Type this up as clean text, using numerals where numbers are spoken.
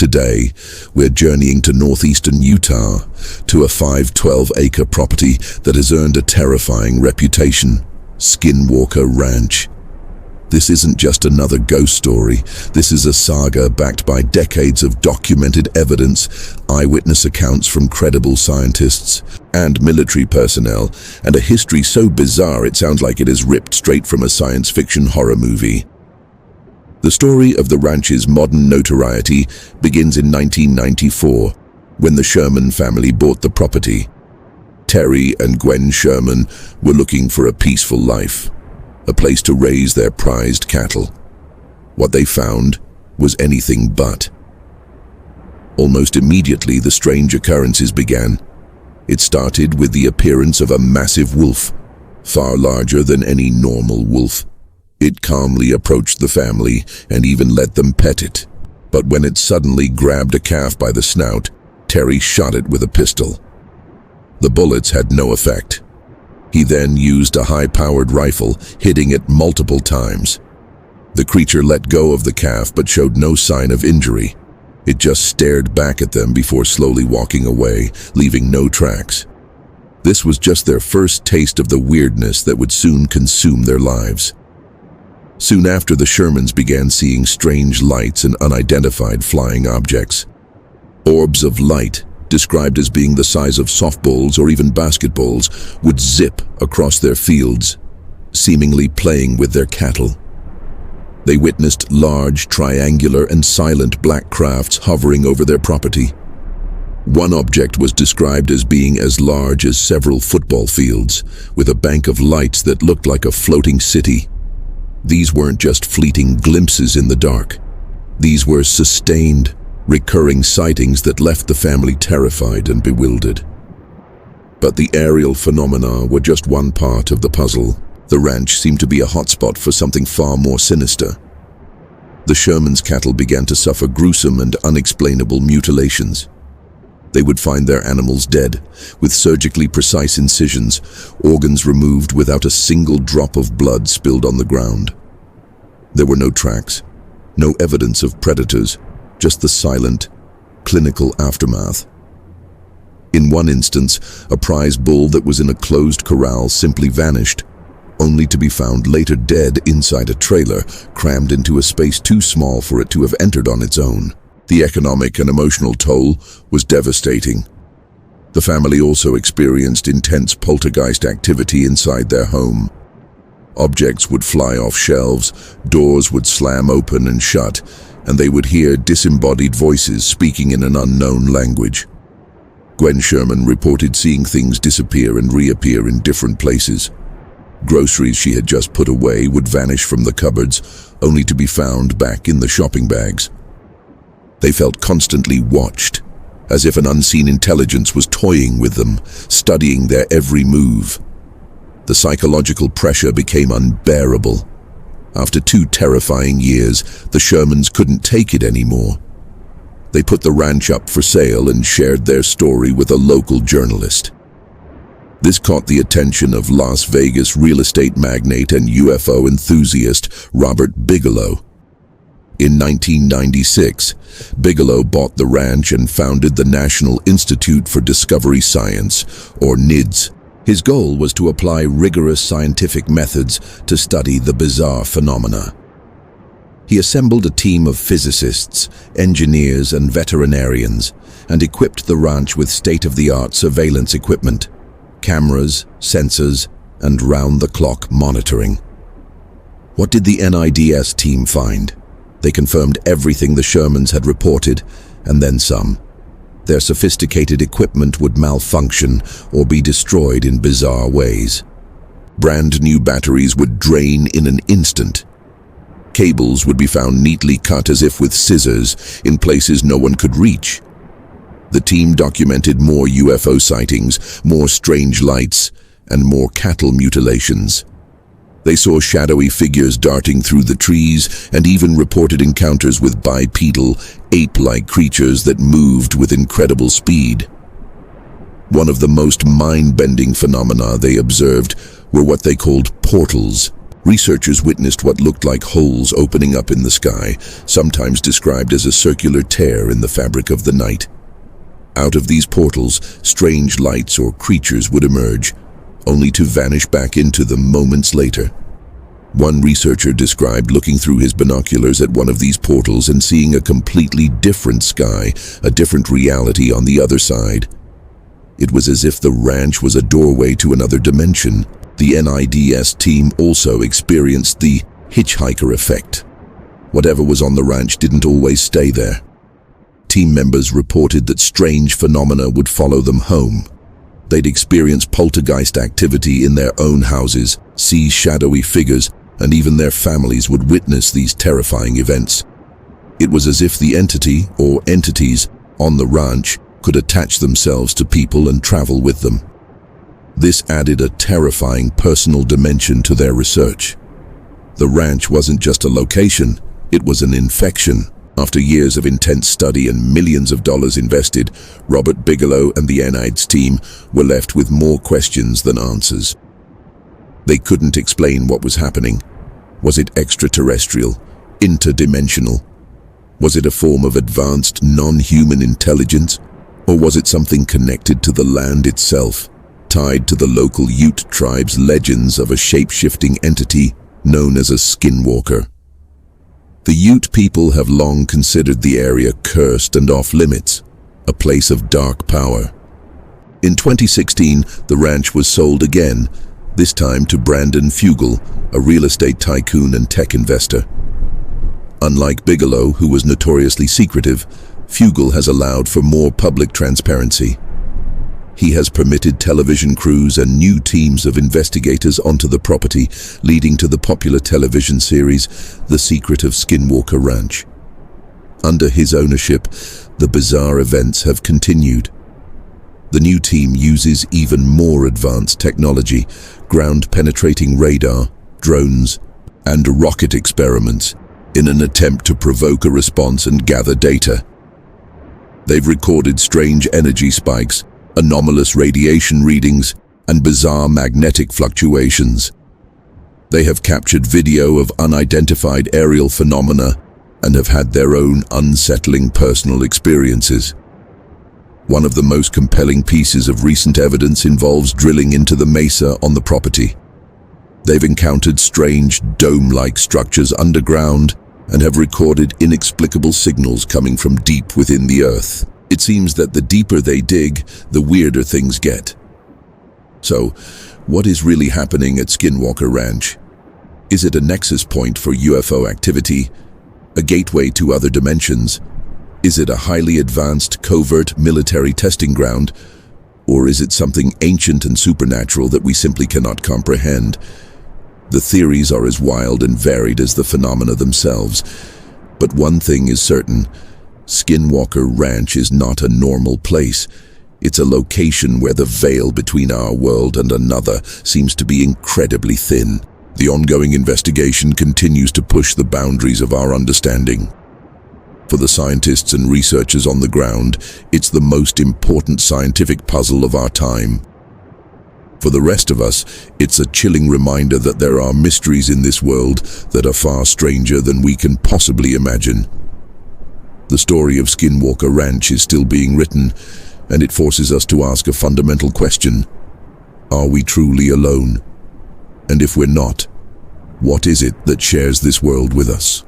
Today, we're journeying to northeastern Utah, to a 512-acre property that has earned a terrifying reputation, Skinwalker Ranch. This isn't just another ghost story. This is a saga backed by decades of documented evidence, eyewitness accounts from credible scientists and military personnel, and a history so bizarre it sounds like it is ripped straight from a science fiction horror movie. The story of the ranch's modern notoriety begins in 1994, when the Sherman family bought the property. Terry and Gwen Sherman were looking for a peaceful life, a place to raise their prized cattle. What they found was anything but. Almost immediately, the strange occurrences began. It started with the appearance of a massive wolf, far larger than any normal wolf. It calmly approached the family and even let them pet it. But when it suddenly grabbed a calf by the snout, Terry shot it with a pistol. The bullets had no effect. He then used a high-powered rifle, hitting it multiple times. The creature let go of the calf but showed no sign of injury. It just stared back at them before slowly walking away, leaving no tracks. This was just their first taste of the weirdness that would soon consume their lives. Soon after, the Shermans began seeing strange lights and unidentified flying objects. Orbs of light, described as being the size of softballs or even basketballs, would zip across their fields, seemingly playing with their cattle. They witnessed large, triangular and silent black crafts hovering over their property. One object was described as being as large as several football fields, with a bank of lights that looked like a floating city. These weren't just fleeting glimpses in the dark. These were sustained, recurring sightings that left the family terrified and bewildered. But the aerial phenomena were just one part of the puzzle. The ranch seemed to be a hotspot for something far more sinister. The Shermans' cattle began to suffer gruesome and unexplainable mutilations. They would find their animals dead, with surgically precise incisions, organs removed without a single drop of blood spilled on the ground. There were no tracks, no evidence of predators, just the silent, clinical aftermath. In one instance, a prize bull that was in a closed corral simply vanished, only to be found later dead inside a trailer, crammed into a space too small for it to have entered on its own. The economic and emotional toll was devastating. The family also experienced intense poltergeist activity inside their home. Objects would fly off shelves, doors would slam open and shut, and they would hear disembodied voices speaking in an unknown language. Gwen Sherman reported seeing things disappear and reappear in different places. Groceries she had just put away would vanish from the cupboards, only to be found back in the shopping bags. They felt constantly watched, as if an unseen intelligence was toying with them, studying their every move. The psychological pressure became unbearable. After 2 terrifying years, the Shermans couldn't take it anymore. They put the ranch up for sale and shared their story with a local journalist. This caught the attention of Las Vegas real estate magnate and UFO enthusiast Robert Bigelow. In 1996, Bigelow bought the ranch and founded the National Institute for Discovery Science, or NIDS. His goal was to apply rigorous scientific methods to study the bizarre phenomena. He assembled a team of physicists, engineers, and veterinarians, and equipped the ranch with state-of-the-art surveillance equipment, cameras, sensors, and round-the-clock monitoring. What did the NIDS team find? They confirmed everything the Shermans had reported, and then some. Their sophisticated equipment would malfunction or be destroyed in bizarre ways. Brand new batteries would drain in an instant. Cables would be found neatly cut as if with scissors in places no one could reach. The team documented more UFO sightings, more strange lights, and more cattle mutilations. They saw shadowy figures darting through the trees and even reported encounters with bipedal, ape-like creatures that moved with incredible speed. One of the most mind-bending phenomena they observed were what they called portals. Researchers witnessed what looked like holes opening up in the sky, sometimes described as a circular tear in the fabric of the night. Out of these portals, strange lights or creatures would emerge, only to vanish back into them moments later. One researcher described looking through his binoculars at one of these portals and seeing a completely different sky, a different reality on the other side. It was as if the ranch was a doorway to another dimension. The NIDS team also experienced the hitchhiker effect. Whatever was on the ranch didn't always stay there. Team members reported that strange phenomena would follow them home. They'd experience poltergeist activity in their own houses, see shadowy figures, and even their families would witness these terrifying events. It was as if the entity or entities on the ranch could attach themselves to people and travel with them. This added a terrifying personal dimension to their research. The ranch wasn't just a location, it was an infection. After years of intense study and millions of dollars invested, Robert Bigelow and the NIDS team were left with more questions than answers. They couldn't explain what was happening. Was it extraterrestrial, interdimensional? Was it a form of advanced non-human intelligence? Or was it something connected to the land itself, tied to the local Ute tribe's legends of a shape-shifting entity known as a skinwalker? The Ute people have long considered the area cursed and off-limits, a place of dark power. In 2016, the ranch was sold again, this time to Brandon Fugal, a real estate tycoon and tech investor. Unlike Bigelow, who was notoriously secretive, Fugal has allowed for more public transparency. He has permitted television crews and new teams of investigators onto the property, leading to the popular television series, The Secret of Skinwalker Ranch. Under his ownership, the bizarre events have continued. The new team uses even more advanced technology, ground-penetrating radar, drones, and rocket experiments in an attempt to provoke a response and gather data. They've recorded strange energy spikes, anomalous radiation readings, and bizarre magnetic fluctuations. They have captured video of unidentified aerial phenomena and have had their own unsettling personal experiences. One of the most compelling pieces of recent evidence involves drilling into the mesa on the property. They've encountered strange dome-like structures underground and have recorded inexplicable signals coming from deep within the earth. It seems that the deeper they dig, the weirder things get. So, what is really happening at Skinwalker Ranch? Is it a nexus point for UFO activity? A gateway to other dimensions? Is it a highly advanced, covert military testing ground? Or is it something ancient and supernatural that we simply cannot comprehend? The theories are as wild and varied as the phenomena themselves. But one thing is certain: Skinwalker Ranch is not a normal place. It's a location where the veil between our world and another seems to be incredibly thin. The ongoing investigation continues to push the boundaries of our understanding. For the scientists and researchers on the ground, it's the most important scientific puzzle of our time. For the rest of us, it's a chilling reminder that there are mysteries in this world that are far stranger than we can possibly imagine. The story of Skinwalker Ranch is still being written, and it forces us to ask a fundamental question: are we truly alone? And if we're not, what is it that shares this world with us?